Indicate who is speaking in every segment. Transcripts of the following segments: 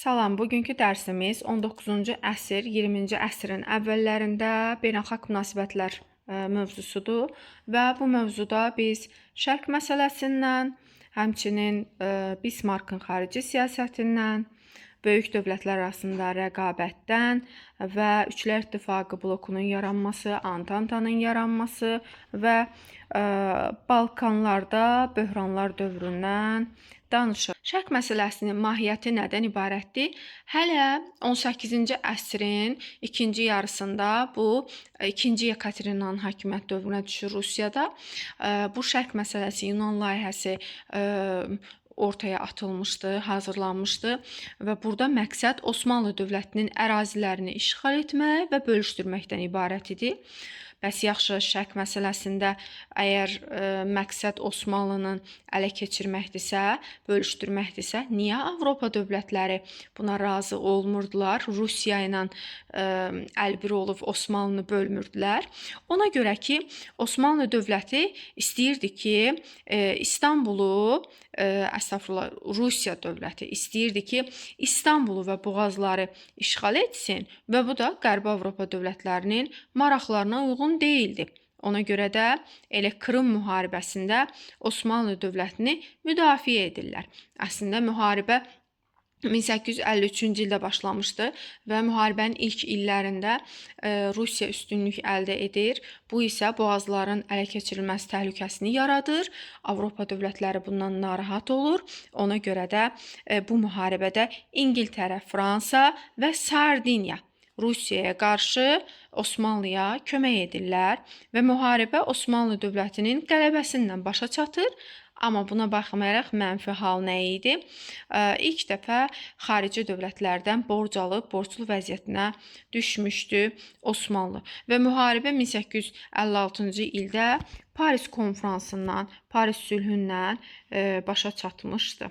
Speaker 1: Salam, bugünkü dərsimiz 19-cu əsr, 20-ci əsrin əvvəllərində beynəlxalq münasibətlər mövzusudur və bu mövzuda biz Şərq məsələsindən, həmçinin Bismarckın xarici siyasətindən, böyük dövlətlər arasında rəqabətdən və Üçlər İttifaqı blokunun yaranması, Antantanın yaranması və Balkanlarda böhranlar dövründən danışır. Şərq məsələsinin mahiyyəti nədən ibarətdir? Hələ 18-ci əsrin ikinci yarısında bu 2-ci Yekaterinanın hakimiyyət dövrünə düşür Rusiyada. Bu Şərq məsələsi Yunan layihəsi ortaya atılmışdı, hazırlanmışdı və burada məqsəd Osmanlı dövlətinin ərazilərini işğal etmək və bölüşdürməkdən ibarət idi. Bəs yaxşı, Şərq məsələsində əgər məqsəd Osmanlının ələ keçirməkdirsə, bölüşdürməkdirsə, niyə Avropa dövlətləri buna razı olmurdular? Rusiya ilə əlbir olub Osmanlını bölmürdülər. Ona görə ki, Osmanlı dövləti istəyirdi ki, Rusiya dövləti istəyirdi ki, İstanbulu və boğazları işğal etsin və bu da Qərbi Avropa dövlətlərinin maraqlarına uyğun deyildi. Ona görə də elə Krım müharibəsində Osmanlı dövlətini müdafiə edirlər. Əslində müharibə 1853-cü ildə başlamışdı və müharibənin ilk illərində Rusiya üstünlük əldə edir. Bu isə boğazların ələ keçirilməsi təhlükəsini yaradır. Avropa dövlətləri bundan narahat olur. Ona görə də bu müharibədə İngiltərə, Fransa və Sardiniya Rusiyaya qarşı Osmanlıya kömək edirlər və müharibə Osmanlı dövlətinin qələbəsindən başa çatır. Amma buna baxmayaraq mənfi hal nə idi? İlk dəfə xarici dövlətlərdən borc alıb borclu vəziyyətinə düşmüşdü Osmanlı və müharibə 1856-cı ildə Paris konfransından, Paris sülhündən başa çatmışdı.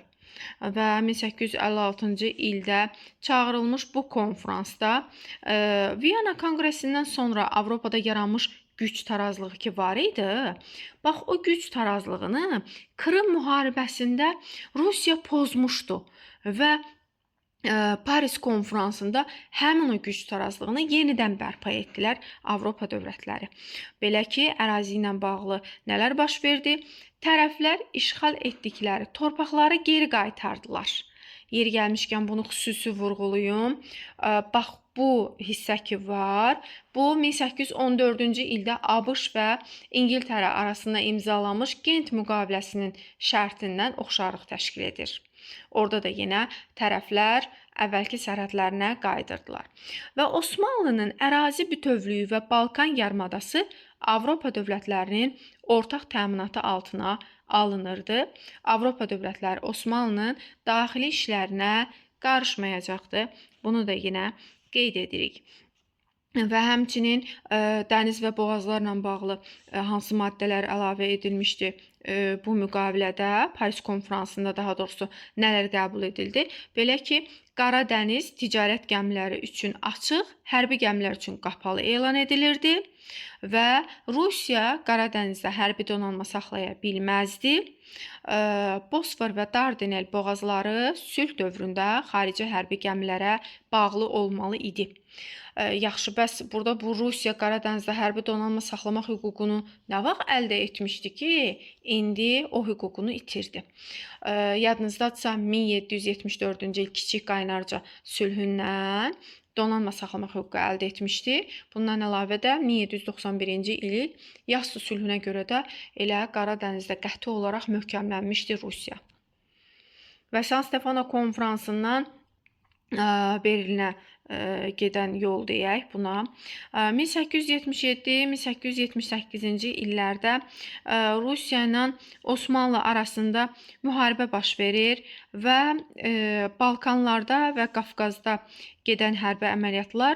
Speaker 1: Və 1856-cı ildə çağırılmış bu konfransda Viyana konqresindən sonra Avropada yaranmış güc tarazlığı ki var idi. Bax, o güc tarazlığını Krım müharibəsində Rusiya pozmuşdu və Paris konfransında həmin o güc tarazlığını yenidən bərpa etdilər Avropa dövlətləri. Belə ki, ərazi ilə bağlı nələr baş verdi? Tərəflər işğal etdikləri torpaqları geri qaytardılar. Yeri gəlmişkən bunu xüsusi vurğulayım. Bax, bu hissə ki var, bu 1814-cü ildə ABŞ və İngiltərə arasında imzalanmış Gent müqaviləsinin şərtindən oxşarlıq təşkil edir. Orada da yenə tərəflər əvvəlki sərhədlərinə qayıdırdılar. Və Osmanlının ərazi bütövlüyü və Balkan yarımadası Avropa dövlətlərinin ortaq təminatı altına alınırdı. Avropa dövlətləri Osmanlının daxili işlərinə qarışmayacaqdı. Bunu da yenə qeyd edirik. Və həmçinin dəniz və boğazlarla bağlı hansı maddələr əlavə edilmişdi bu müqavilədə, Paris konfransında daha doğrusu nələr qəbul edildi? Belə ki, Qara dəniz ticarət gəmiləri üçün açıq, hərbi gəmilər üçün qapalı elan edilirdi və Rusiya Qara dənizdə hərbi donanma saxlaya bilməzdi. Bosfor və Dardanel boğazları sülh dövründə xarici hərbi gəmilərə bağlı olmalı idi. Yaxşı, bəs burada bu Rusiya Qara dənizdə hərbi donanma saxlamaq hüququnu nə vaxt əldə etmişdi ki, indi o hüququnu itirdi. Yadınızdadsa 1774-cü il Kiçik Qaynarca sülhündən donanma saxlamaq hüququ əldə etmişdi. Bundan əlavə də 1791-ci ilin Yassu sülhünə görə də elə Qara dənizdə qəti olaraq möhkəmlənmişdi Rusiya. Və San Stefano konfransından Berlinə gedən yol deyək buna. 1877-1878-ci illərdə Rusiya ilə Osmanlı arasında müharibə baş verir və Balkanlarda və Qafqazda gedən hərbi əməliyyatlar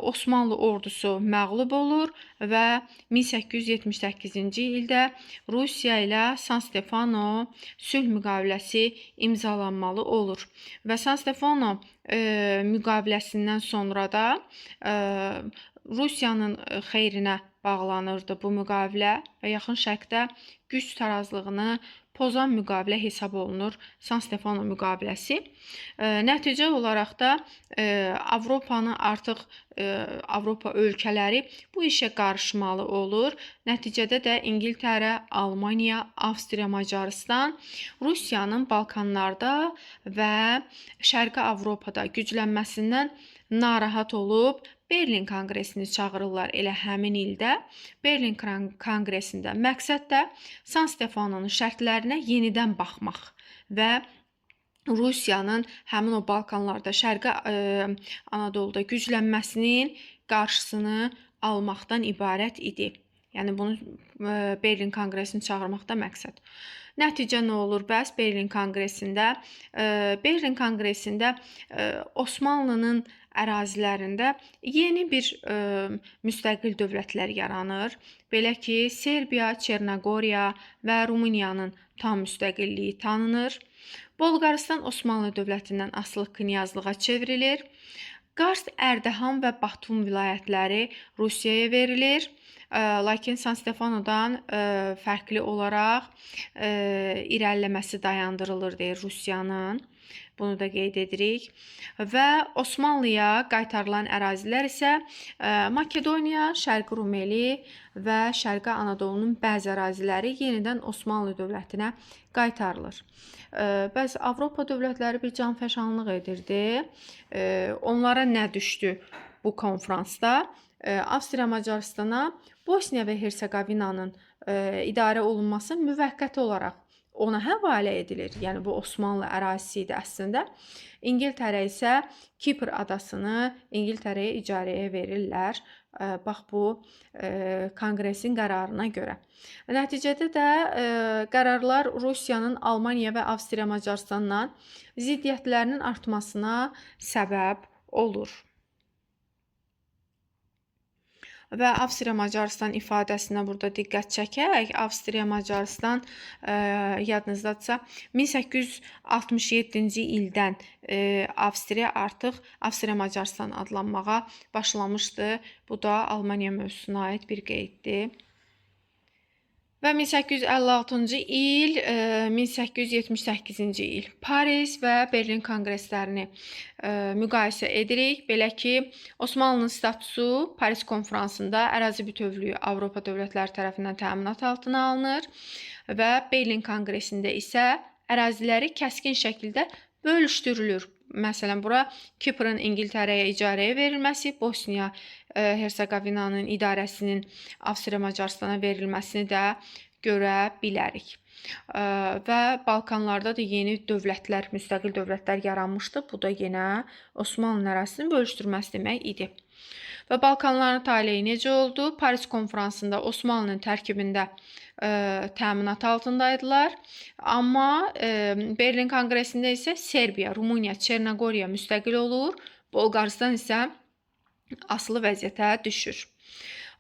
Speaker 1: Osmanlı ordusu məğlub olur və 1878-ci ildə Rusiya ilə San Stefano sülh müqaviləsi imzalanmalı olur. Və San Stefano müqaviləsindən sonra da Rusiyanın xeyrinə bağlanırdı bu müqavilə və yaxın şərqdə güc tarazlığını pozan müqavilə hesab olunur San Stefano müqaviləsi. Nəticə olaraq da Avropanı artıq Avropa ölkələri bu işə qarışmalı olur. Nəticədə də İngiltərə, Almaniya, Avstriya, Macarıstan Rusiyanın Balkanlarda və Şərqi Avropada güclənməsindən narahat olub Berlin konqresini çağırırlar elə həmin ildə. Berlin konqresində məqsəd də San Stefanonun şərtlərinə yenidən baxmaq və Rusiyanın həmin o Balkanlarda, Şərqi Anadoluda güclənməsinin qarşısını almaqdan ibarət idi. Yəni bunu Berlin konqresini çağırmaqda məqsəd. Nəticə nə olur bəs Berlin konqresində? Berlin konqresində Osmanlının ərazilərində yeni bir müstəqil dövlətlər yaranır. Belə ki, Serbiya, Çernogoriya və Rumıniyanın tam müstəqilliyi tanınır. Bolqarıstan Osmanlı dövlətindən asılı knyazlığa çevrilir. Qars, Ərdəhan və Batum vilayətləri Rusiyaya verilir. Lakin San Stefanodan fərqli olaraq irəliləməsi dayandırılır deyir Rusiyanın. Bunu da qeyd edirik. Və Osmanlıya qaytarılan ərazilər isə Makedoniya, Şərqi Rumeli və Şərqi Anadolunun bəzi əraziləri yenidən Osmanlı dövlətinə qaytarılır. Bəs Avropa dövlətləri bir canfəşanlıq edirdi. Onlara nə düşdü bu konfransda? Avstriya Macaristana Bosniya və Herseqovinanın idarə olunması müvəqqəti olaraq ona həvalə edilir. Yəni bu Osmanlı ərazisi idi əslində. İngiltərə isə Kipr adasını İngiltərəyə icarəyə verirlər. Bax bu konqresin qərarına görə. Nəticədə də qərarlar Rusiyanın Almaniya və Avstriya Macaristanla ziddiyyətlərinin artmasına səbəb olur. Və Avstriya Macaristan ifadəsinə burada diqqət çəkək. Avstriya Macaristan yadınızdadsa 1867-ci ildən Avstriya artıq Avstriya Macaristan adlanmağa başlamışdı. Bu da Almaniya mövzusuna aid bir qeyddir. Və 1856-cı il, 1878-ci il Paris və Berlin konqreslərini müqayisə edirik. Belə ki, Osmanlının statusu Paris konfransında ərazi bütövlüyü Avropa dövlətləri tərəfindən təminat altına alınır və Berlin konqresində isə əraziləri kəskin şəkildə bölüşdürülür. Məsələn, bura Kiprın İngiltərəyə icarəyə verilməsi, Bosniya Herseqovinanın idarəsinin Avstriya Macaristana verilməsini də görə bilərik. Və Balkanlarda da yeni dövlətlər, müstəqil dövlətlər yaranmışdı. Bu da yenə Osmanlı ərazisinin bölüşdürülməsi demək idi. Və Balkanların taleyi necə oldu? Paris konfransında Osmanlının tərkibində təminat altındaydılar. Amma Berlin konqresində isə Serbiya, Rumıniya, Çernogoriya müstəqil olur. Bolqarıstan isə asılı vəziyyətə düşür.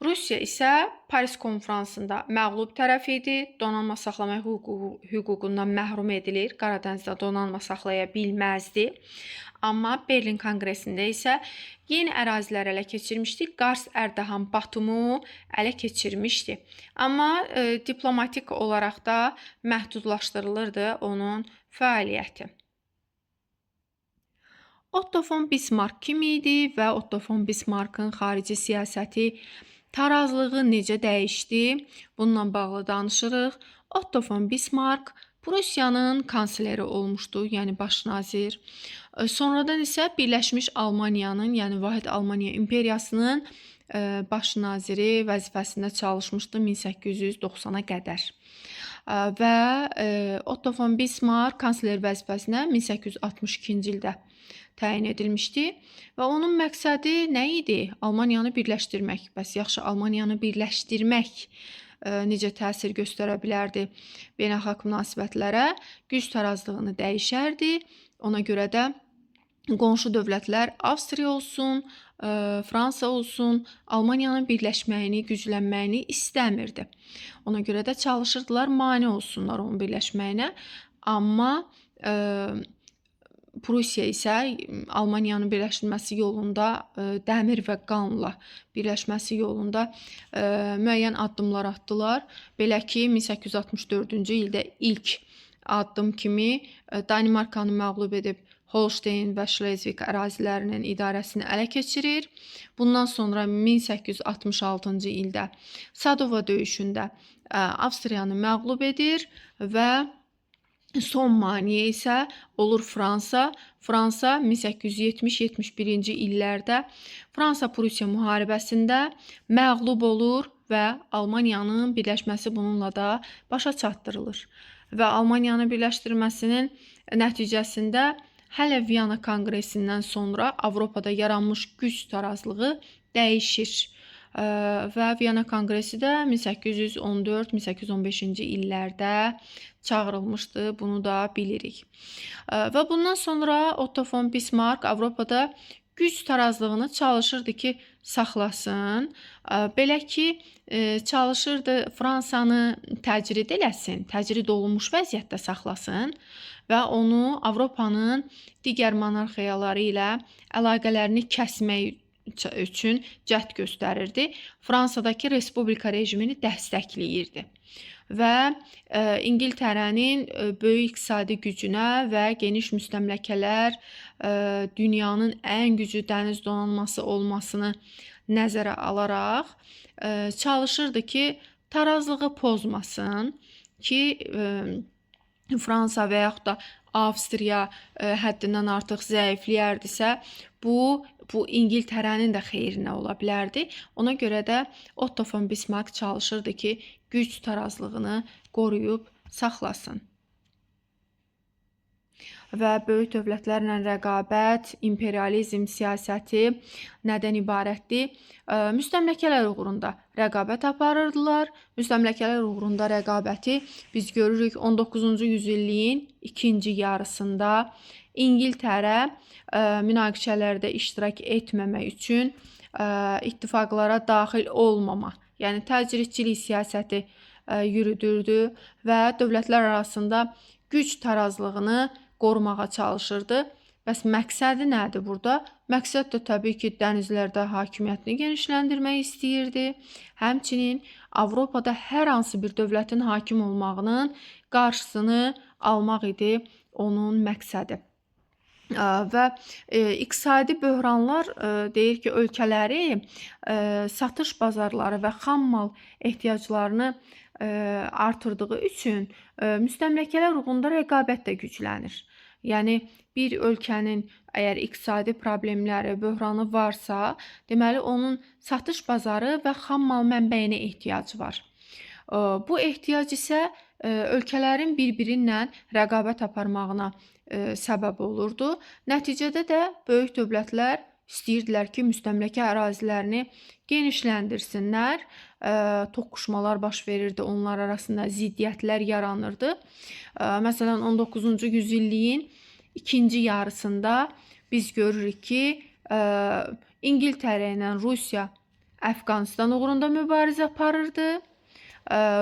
Speaker 1: Rusiya isə Paris konfransında məğlub tərəf idi. Donanma saxlamaq hüququndan məhrum edilir. Qaradənizdə donanma saxlaya bilməzdi. Amma Berlin konqresində isə yeni ərazilər ələ keçirmişdi. Qars, Ərdəhan, Batumu ələ keçirmişdi. Amma diplomatik olaraq da məhdudlaşdırılırdı onun fəaliyyəti. Otto von Bismarck kim idi və Otto von Bismarckın xarici siyasəti tarazlığı necə dəyişdi? Bununla bağlı danışırıq. Otto von Bismarck Prusiyanın kansleri olmuşdu, yəni baş nazir. Sonradan isə Birləşmiş Almaniyanın, yəni Vahid Almaniya İmperiyasının baş naziri vəzifəsində çalışmışdı 1890-a qədər. Və Otto von Bismarck kansler vəzifəsinə 1862-ci ildə təyin edilmişdi və onun məqsədi nə idi? Almaniyanı birləşdirmək. Bəs yaxşı, Almaniyanı birləşdirmək necə təsir göstərə bilərdi beynəlxalq münasibətlərə? Güc tarazlığını dəyişərdi. Ona görə də qonşu dövlətlər Avstriya olsun, Fransa olsun, Almaniyanın birləşməyini, güclənməyini istəmirdi. Ona görə də çalışırdılar, mane olsunlar onun birləşməyinə. Amma Prusiya isə Almaniyanın birləşdirilməsi yolunda dəmir və qanla birləşməsi yolunda müəyyən addımlar atdılar. Belə ki, 1864-cü ildə ilk addım kimi Danimarkanı məğlub edib Holstein və Şlezvik ərazilərinin idarəsini ələ keçirir. Bundan sonra 1866-cı ildə Sadova döyüşündə Avstriyanı məğlub edir və son maneə isə olur Fransa. Fransa 1870-71-ci illərdə Fransa-Prusiya müharibəsində məğlub olur və Almaniyanın birləşməsi bununla da başa çatdırılır. Və Almaniyanın birləşdirməsinin nəticəsində hələ Viyana konqresindən sonra Avropada yaranmış güc tarazlığı dəyişir. Və Viyana konqresi də 1814-1815-ci illərdə çağırılmışdı. Bunu da bilirik. Və bundan sonra Otto von Bismarck Avropada güc tarazlığını çalışırdı ki, saxlasın. Belə ki, çalışırdı Fransanı təcrid eləsin, təcrid olunmuş vəziyyətdə saxlasın və onu Avropanın digər monarxiyaları ilə əlaqələrini kəsmək üçün cəhd göstərirdi. Fransadakı respublika rejimini dəstəkləyirdi və İngiltərənin böyük iqtisadi gücünə və geniş müstəmləkələr, dünyanın ən güclü dəniz donanması olmasını nəzərə alaraq çalışırdı ki, tarazlığı pozmasın ki, Fransa və yaxud da Avstriya həddindən artıq zəifləyərdisə, bu İngiltərənin də xeyrinə ola bilərdi. Ona görə də Otto von Bismarck çalışırdı ki, güc tarazlığını qoruyub saxlasın. Və böyük dövlətlərlə rəqabət, imperializm siyasəti nədən ibarətdir? Müstəmləkələr uğrunda rəqabət aparırdılar. Müstəmləkələr uğrunda rəqabəti biz görürük 19-cu yüzilliyin ikinci yarısında İngiltərə münaqişələrdə iştirak etməmək üçün ittifaqlara daxil olmama, yəni təcridçilik siyasəti yürüdürdü və dövlətlər arasında güc tarazlığını qorumağa çalışırdı. Bəs məqsədi nədir burada? Məqsəd də təbii ki, dənizlərdə hakimiyyətini genişləndirmək istəyirdi. Həmçinin Avropada hər hansı bir dövlətin hakim olmağının qarşısını almaq idi onun məqsədi. Və iqtisadi böhranlar deyir ki, ölkələri satış bazarları və xammal ehtiyaclarını artırdığı üçün müstəmləkələr uğrunda rəqabət də güclənir. Yəni bir ölkənin əgər iqtisadi problemləri, böhranı varsa, deməli onun satış bazarı və xammal mənbəyinə ehtiyacı var. Bu ehtiyac isə ölkələrin bir-birinlə rəqabət aparmağına səbəb olurdu. Nəticədə də böyük dövlətlər istəyirdilər ki, müstəmləkə ərazilərini genişləndirsinlər. Toqquşmalar baş verirdi, onlar arasında ziddiyyətlər yaranırdı. Məsələn, 19-cu yüzilliyin ikinci yarısında biz görürük ki, İngiltərə ilə Rusiya Əfqanistan uğrunda mübarizə aparırdı.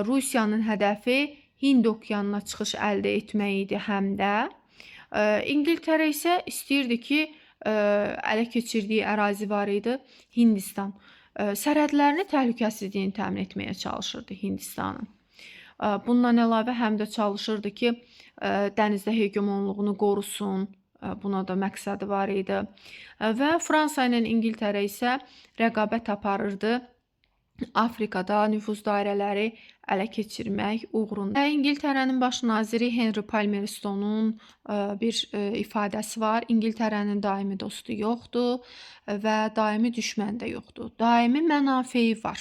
Speaker 1: Rusiyanın hədəfi Hind okeanına çıxış əldə etmək idi həm də. İngiltərə isə istəyirdi ki, ələ keçirdiyi ərazi var idi, Hindistan. Sərhədlərini təhlükəsizliyini təmin etməyə çalışırdı Hindistanın. Bundan əlavə həm də çalışırdı ki, dənizdə hegemonluğunu qorusun. Buna da məqsədi var idi. Və Fransa ilə İngiltərə isə rəqabət aparırdı. Afrikada nüfuz dairələri ələ keçirmək uğrunda. İngiltərənin baş naziri Henry Palmerstonun bir ifadəsi var. İngiltərənin daimi dostu yoxdur və daimi düşmən də yoxdur. Daimi mənafeyi var.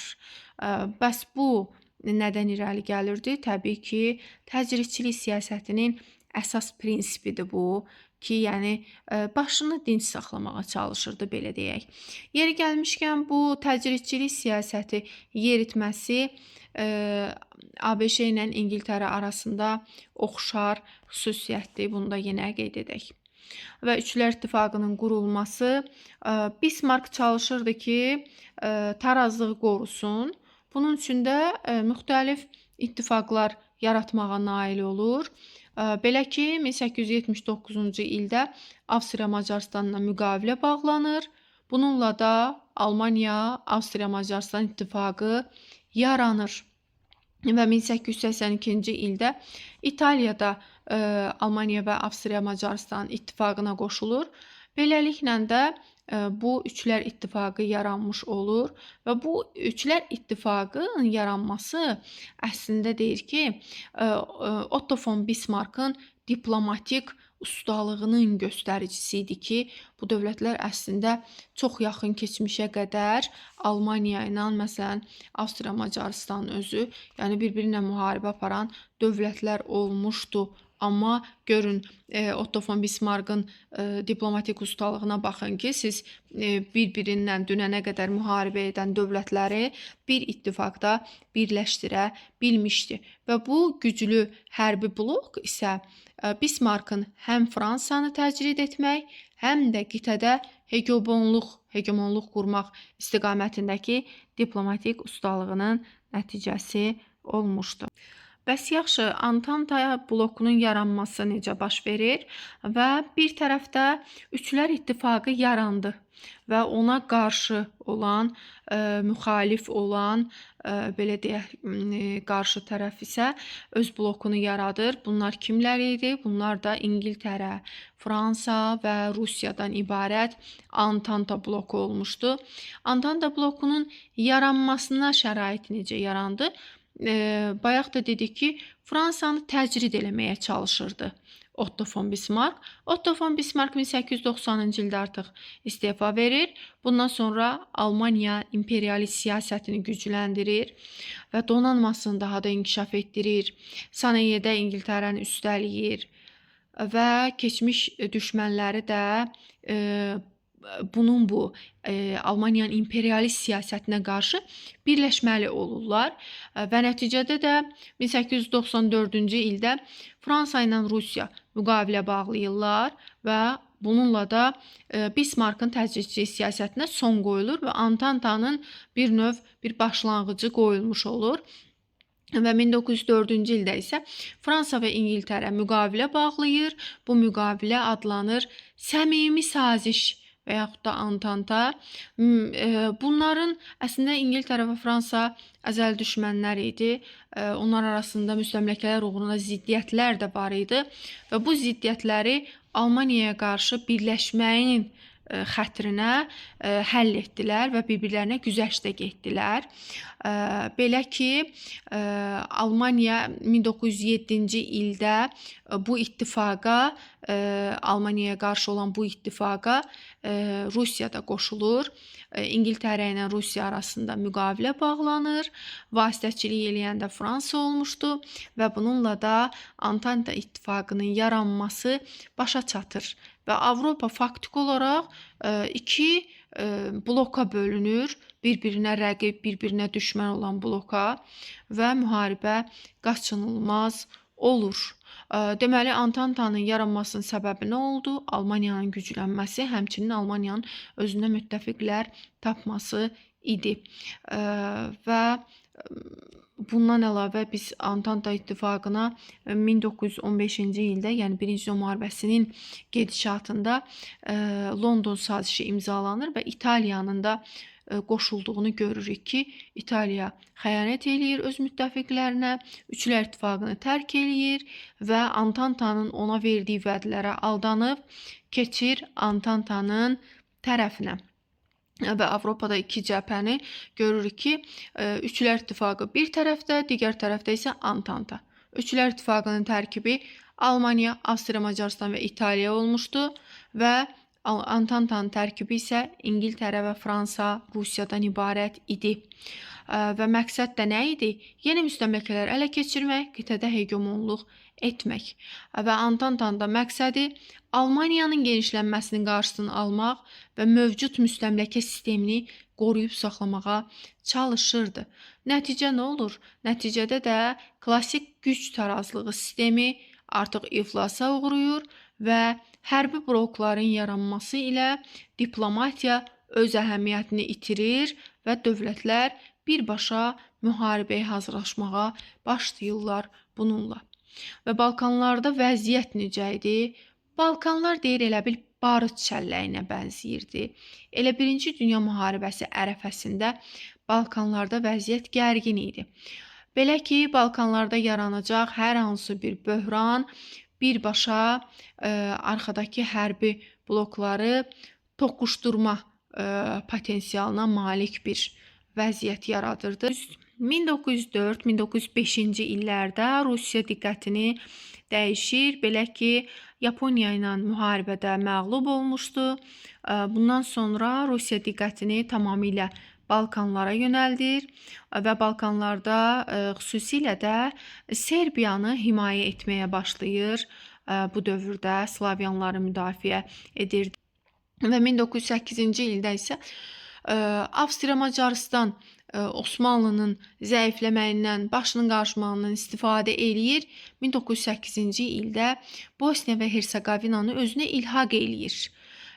Speaker 1: Bəs bu nədən irəli gəlirdi? Təbii ki, təcridçilik siyasətinin əsas prinsipidir bu ki, yəni başını dinc saxlamağa çalışırdı, belə deyək. Yeri gəlmişkən bu təcridçilik siyasəti yeritməsi ABŞ ilə İngiltərə arasında oxşar xüsusiyyətdir. Bunu da yenə qeyd edək. Və Üçlər İttifaqının qurulması, Bismarck çalışırdı ki, tarazlığı qorusun. Bunun üçün də müxtəlif ittifaqlar yaratmağa nail olur. Belə ki, 1879-cu ildə Avstriya-Macarıstanla müqavilə bağlanır. Bununla da Almaniya-Avstriya-Macarıstan ittifaqı yaranır. Və 1882-ci ildə İtaliyada Almaniya və Avstriya Macarıstan ittifaqına qoşulur. Beləliklə də bu üçlər ittifaqı yaranmış olur və bu üçlər ittifaqının yaranması əslində deyir ki, Otto von Bismarckın diplomatik ustalığının göstəricisi idi ki, bu dövlətlər əslində çox yaxın keçmişə qədər Almaniya ilə, məsələn, Avstriya Macarıstan özü, yəni bir-biri ilə müharibə aparan dövlətlər olmuşdu. Amma görün, Otto von Bismarckın diplomatik ustalığına baxın ki, siz bir-birindən dünənə qədər müharibə edən dövlətləri bir ittifaqda birləşdirə bilmişdi. Və bu güclü hərbi blok isə Bismarckın həm Fransanı təcrid etmək, həm də qitədə hegemonluq qurmaq istiqamətindəki diplomatik ustalığının nəticəsi olmuşdu. Bəs yaxşı, Antanta blokunun yaranması necə baş verir? Və bir tərəfdə üçlər ittifaqı yarandı və ona qarşı olan, müxalif olan, belə deyək, qarşı tərəf isə öz blokunu yaradır. Bunlar kimlər idi? Bunlar da İngiltərə, Fransa və Rusiyadan ibarət Antanta bloku olmuşdu. Antanta blokunun yaranmasına şərait necə yarandı? Bayaq da dedik ki, Fransanı təcrid eləməyə çalışırdı Otto von Bismarck. Otto von Bismarck 1890-cı ildə artıq istefa verir. Bundan sonra Almaniya imperialist siyasətini gücləndirir və donanmasını daha da inkişaf etdirir. Sənayedə İngiltərəni üstələyir və keçmiş düşmənləri də bunun bu Almaniyanın imperialist siyasətinə qarşı birləşməli olurlar və nəticədə də 1894-cü ildə Fransa ilə Rusiya müqavilə bağlayırlar və bununla da Bismarckın təcridçi siyasətinə son qoyulur və Antantanın bir növ bir başlanğıcı qoyulmuş olur. Və 1904-cü ildə isə Fransa və İngiltərə müqavilə bağlayır. Bu müqavilə adlanır Səmimi Saziş və yaxud da Antanta. Bunların əslində İngiltərə və Fransa əzəl düşmənlər idi. Onlar arasında müstəmləkələr uğruna ziddiyyətlər də var idi və bu ziddiyyətləri Almaniyaya qarşı birləşməyin xətrinə həll etdilər və bir-birlərinə güzəştə getdilər. Belə ki, Almaniya 1907-ci ildə bu ittifaqa, Almaniyaya qarşı olan bu ittifaqa Rusiya da qoşulur. İngiltərə ilə Rusiya arasında müqavilə bağlanır. Vasitəçilik eləyən də Fransa olmuşdu və bununla da Antanta ittifaqının yaranması başa çatır. Və Avropa faktik olaraq iki bloka bölünür. Bir-birinə rəqib, bir-birinə düşmən olan bloka və müharibə qaçınılmaz olur. Deməli, Antantanın yaranmasının səbəbi nə oldu? Almaniyanın güclənməsi, həmçinin Almaniyanın özünə müttəfiqlər tapması idi. Və bundan əlavə biz Antanta ittifaqına 1915-ci ildə, yəni Birinci Dünya müharibəsinin gedişatında London sazişi imzalanır və İtaliyanın da qoşulduğunu görürük ki, İtaliya xəyanət eləyir öz müttəfiqlərinə, üçlər ittifaqını tərk eləyir və Antantanın ona verdiyi vədlərə aldanıb keçir Antantanın tərəfinə. Və Avropada iki cəbhəni görürük ki, üçlər ittifaqı bir tərəfdə, digər tərəfdə isə Antanta. Üçlər ittifaqının tərkibi Almaniya, Avstriya, Macarıstan və İtaliya olmuşdu və Antantanın tərkibi isə İngiltərə və Fransa, Rusiyadan ibarət idi. Və məqsəd də nə idi? Yeni müstəmləkələri ələ keçirmək, qitədə hegemonluq etmək. Və Antantanın da məqsədi Almaniyanın genişlənməsinin qarşısını almaq və mövcud müstəmləkə sistemini qoruyub saxlamağa çalışırdı. Nəticə nə olur? Nəticədə də klassik güc tarazlığı sistemi artıq iflasa uğrayır və hərbi blokların yaranması ilə diplomatiya öz əhəmiyyətini itirir və dövlətlər birbaşa müharibəyə hazırlaşmağa başlayırlar bununla. Və Balkanlarda vəziyyət necə idi? Balkanlar deyir elə bil barıt çəlləyinə bənzəyirdi. Elə Birinci Dünya müharibəsi ərəfəsində Balkanlarda vəziyyət gərgin idi. Belə ki, Balkanlarda yaranacaq hər hansı bir böhran birbaşa arxadakı hərbi blokları toqquşdurma potensialına malik bir vəziyyət yaradırdı. 1904-1905-ci illərdə Rusiya diqqətini dəyişir. Belə ki, Yaponiya ilə müharibədə məğlub olmuşdu. Bundan sonra Rusiya diqqətini tamamilə Balkanlara yönəldir və Balkanlarda xüsusilə də Serbiyanı himayə etməyə başlayır. Bu dövrdə Slavyanları müdafiə edirdi. Və 1908-ci ildə isə Avstriya-Macaristan Osmanlının zəifləməyindən, başının qarışmağından istifadə eləyir. 1908-ci ildə Bosniya və Herseqovinanı özünə ilhaq eləyir.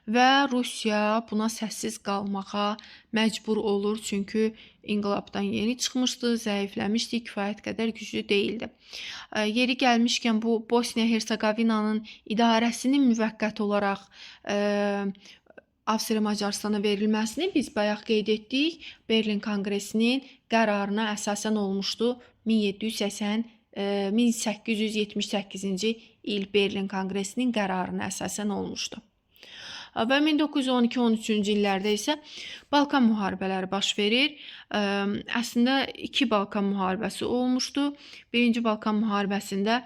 Speaker 1: Və Rusiya buna səssiz qalmağa məcbur olur. Çünki inqilabdan yeni çıxmışdı, zəifləmişdi, kifayət qədər güclü deyildi. Yeri gəlmişkən bu Bosniya-Herseqovinanın idarəsinin müvəqqəti olaraq Avstriya-Macaristana verilməsini biz bayaq qeyd etdik. Berlin Konqresinin qərarına əsasən olmuşdu. 1878-ci il Berlin Konqresinin qərarına əsasən olmuşdu. Və 1912-13-cü illərdə isə Balkan müharibələri baş verir. Əslində iki Balkan müharibəsi olmuşdu. Birinci Balkan müharibəsində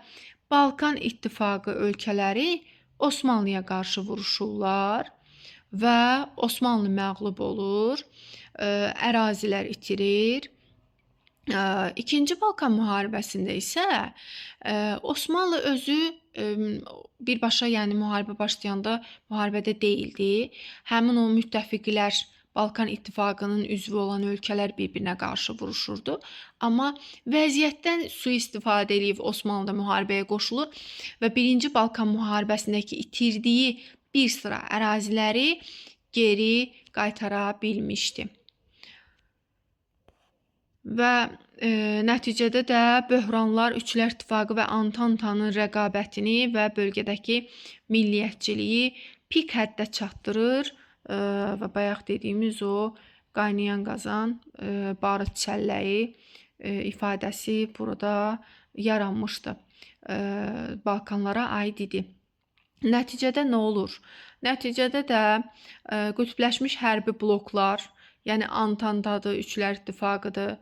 Speaker 1: Balkan İttifaqı ölkələri Osmanlıya qarşı vuruşurlar və Osmanlı məğlub olur, ərazilər itirir. İkinci Balkan müharibəsində isə Osmanlı özü birbaşa, yəni müharibə başlayanda müharibədə deyildi. Həmin o müttəfiqlər, Balkan İttifaqının üzvü olan ölkələr bir-birinə qarşı vuruşurdu. Amma vəziyyətdən sui-istifadə edib Osmanlı da müharibəyə qoşulur və birinci Balkan müharibəsindəki itirdiyi bir sıra əraziləri geri qaytara bilmişdi. Və nəticədə də böhranlar Üçlər İttifaqı və Antantanın rəqabətini və bölgədəki milliyyətçiliyi pik həddə çatdırır və bayaq dediyimiz o qaynayan qazan, barıt çəlləyi ifadəsi burada yaranmışdı. Balkanlara aid idi. Nəticədə nə olur? Nəticədə də qütbləşmiş hərbi bloklar, yəni Antantadır, Üçlər İttifaqıdır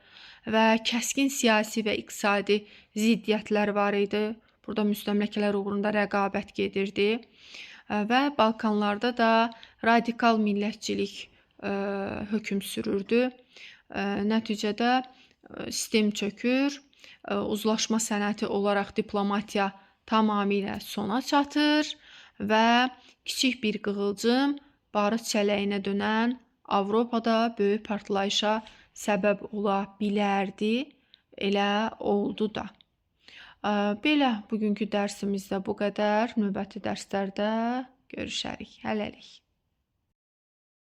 Speaker 1: və kəskin siyasi və iqtisadi ziddiyyətlər var idi. Burada müstəmləkələr uğrunda rəqabət gedirdi və Balkanlarda da radikal millətçilik hökm sürürdü. Nəticədə sistem çökür, uzlaşma sənəti olaraq diplomatiya tamamilə sona çatır və kiçik bir qığılcım barıt çələyinə dönən Avropada böyük partlayışa səbəb ola bilərdi. Elə oldu da. Belə bugünkü dərsimizdə bu qədər. Növbəti dərslərdə görüşərik. Hələlik.